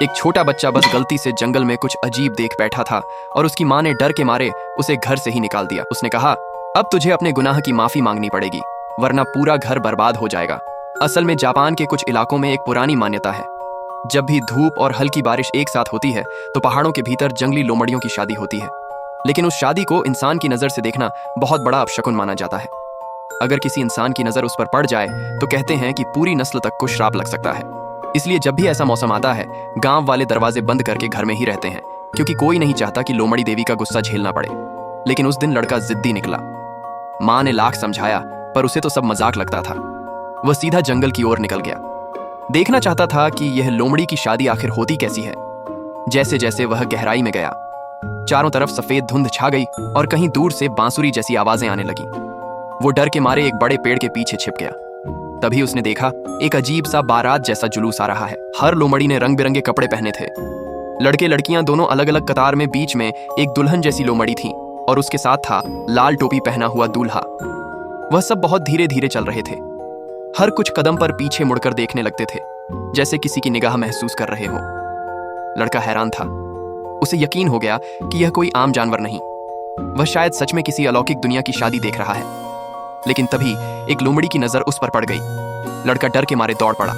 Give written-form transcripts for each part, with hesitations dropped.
एक छोटा बच्चा बस गलती से जंगल में कुछ अजीब देख बैठा था और उसकी माँ ने डर के मारे उसे घर से ही निकाल दिया। उसने कहा, अब तुझे अपने गुनाह की माफी मांगनी पड़ेगी, वरना पूरा घर बर्बाद हो जाएगा। असल में जापान के कुछ इलाकों में एक पुरानी मान्यता है, जब भी धूप और हल्की बारिश एक साथ होती है तो पहाड़ों के भीतर जंगली लोमड़ियों की शादी होती है। लेकिन उस शादी को इंसान की नजर से देखना बहुत बड़ा अपशकुन माना जाता है। अगर किसी इंसान की नजर उस पर पड़ जाए तो कहते हैं कि पूरी नस्ल तक को श्राप लग सकता है। इसलिए जब भी ऐसा मौसम आता है, गांव वाले दरवाजे बंद करके घर में ही रहते हैं, क्योंकि कोई नहीं चाहता कि लोमड़ी देवी का गुस्सा झेलना पड़े। लेकिन उस दिन लड़का जिद्दी निकला। माँ ने लाख समझाया, पर उसे तो सब मजाक लगता था। वह सीधा जंगल की ओर निकल गया। देखना चाहता था कि यह लोमड़ी की शादी आखिर होती कैसी है। जैसे जैसे वह गहराई में गया, चारों तरफ सफेद धुंध छा गई और कहीं दूर से बांसुरी जैसी आवाजें आने लगी। वो डर के मारे एक बड़े पेड़ के पीछे छिप गया। तभी उसने देखा, एक अजीब सा बारात जैसा जुलूस आ रहा है। हर लोमड़ी ने रंग बिरंगे कपड़े पहने थे। लड़के लड़कियां दोनों अलग अलग कतार में, बीच में एक दुल्हन जैसी लोमड़ी थी और उसके साथ था लाल टोपी पहना हुआ दूल्हा। वह सब बहुत धीरे धीरे चल रहे थे। हर कुछ कदम पर पीछे मुड़कर देखने लगते थे, जैसे किसी की निगाह महसूस कर रहे हो। लड़का हैरान था। उसे यकीन हो गया कि यह कोई आम जानवर नहीं, वह शायद सच में किसी अलौकिक दुनिया की शादी देख रहा है। लेकिन तभी एक लोमड़ी की नजर उस पर पड़ गई। लड़का डर के मारे दौड़ पड़ा।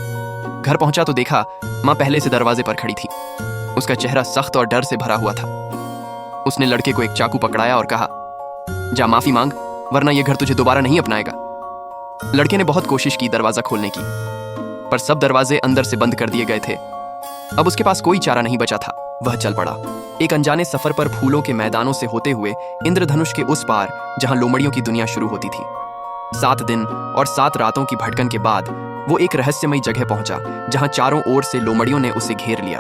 घर पहुंचा तो देखा, मां पहले से दरवाजे पर खड़ी थी। उसका चेहरा सख्त और डर से भरा हुआ था। उसने लड़के को एक चाकू पकड़ाया और कहा, जा माफी मांग, वरना यह घर तुझे दोबारा नहीं अपनाएगा। लड़के ने बहुत कोशिश की दरवाजा खोलने की, पर सब दरवाजे अंदर से बंद कर दिए गए थे। अब उसके पास कोई चारा नहीं बचा था। वह चल पड़ा, एक अनजाने सफर पर, फूलों के मैदानों से होते हुए इंद्रधनुष के उस पार, जहां लोमड़ियों की दुनिया शुरू होती थी। 7 दिन और 7 रातों की भटकन के बाद वो एक रहस्यमयी जगह पहुंचा, जहां चारों ओर से लोमड़ियों ने उसे घेर लिया।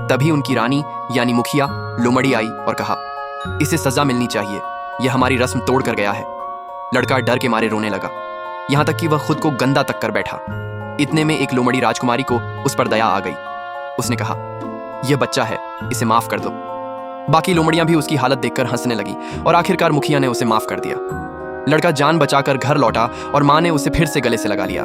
तभी उनकी रानी यानी मुखिया लोमड़ी आई और कहा, इसे सजा मिलनी चाहिए, यह हमारी रस्म तोड़ कर गया है। लड़का डर के मारे रोने लगा, यहां तक कि वह खुद को गंदा तक कर बैठा। इतने में एक लोमड़ी राजकुमारी को उस पर दया आ गई। उसने कहा, यह बच्चा है, इसे माफ कर दो। बाकी लोमड़ियां भी उसकी हालत देखकर हंसने लगी और आखिरकार मुखिया ने उसे माफ कर दिया। लड़का जान बचाकर घर लौटा और मां ने उसे फिर से गले से लगा लिया।